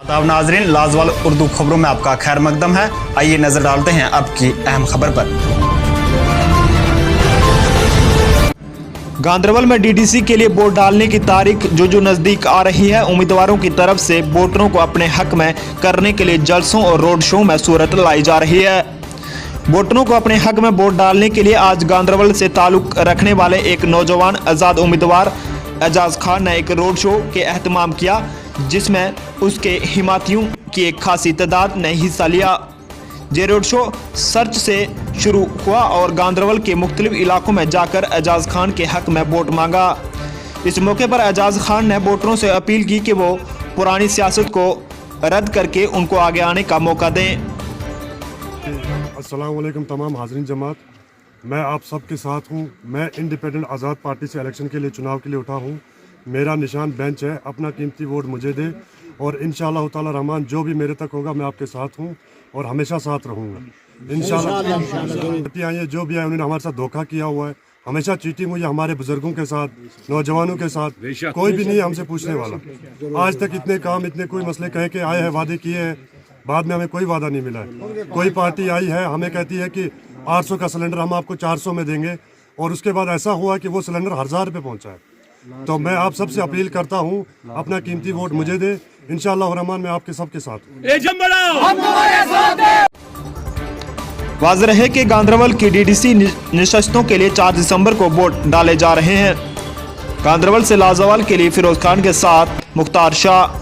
आदाब नाजरीन, लाजवाल उर्दू खबरों में आपका खैर मकदम है। आइए नजर डालते हैं अब की अहम खबर पर। गांदरबल में डीडीसी के लिए वोट डालने की तारीख जो नजदीक आ रही है, उम्मीदवारों की तरफ से वोटरों को अपने हक में करने के लिए जलसों और रोड शो में सूरत लाई जा रही है। वोटरों को अपने हक में वोट डालने के लिए आज गांदरबल से ताल्लुक रखने वाले एक नौजवान आज़ाद उम्मीदवार एजाज खान ने एक रोड शो के एहतमाम किया, जिसमें उसके हिमायतियों की एक खासी तादाद ने हिस्सा लिया। ये रोड शो सर्च से शुरू हुआ और गांदरबल के मुख्तलिफ इलाकों में जाकर एजाज खान के हक में वोट मांगा। इस मौके पर एजाज खान ने वोटरों से अपील की कि वो पुरानी सियासत को रद्द करके उनको आगे आने का मौका दें। अस्सलाम वालेकुम तमाम हाज़रीन जमात, मैं आप सबके साथ हूँ। मैं इंडिपेंडेंट आज़ाद पार्टी से इलेक्शन के लिए चुनाव के लिए उठा हूँ। मेरा निशान बेंच है। अपना कीमती वोट मुझे दे और इंशाअल्लाह ताला रहमान जो भी मेरे तक होगा मैं आपके साथ हूँ और हमेशा साथ रहूँगा इंशाअल्लाह। आइए जो भी आए उन्होंने हमारे साथ धोखा किया हुआ है, हमेशा चीटिंग हुई है हमारे बुजुर्गों के साथ, नौजवानों के साथ। कोई भी नहीं हमसे पूछने वाला। आज तक इतने काम इतने कोई मसले कहे के आए हैं, वादे किए हैं, बाद में हमें कोई वादा नहीं मिला है। कोई पार्टी आई है हमें कहती है कि 800 का सिलेंडर हम आपको 400 में देंगे और उसके बाद ऐसा हुआ कि वो सिलेंडर 1000 पे पहुंचा है। तो मैं आप सबसे अपील करता हूं, अपना कीमती वोट मुझे दे, इंशाअल्लाह रहमान मैं आपके सबके साथ हूं। वाज़ेह है कि गांदरबल की डीडीसी नशस्तों के लिए 4 दिसंबर को वोट डाले जा रहे हैं। गांदरबल से लाजवाल के लिए फिरोज खान के साथ मुख्तार शाह।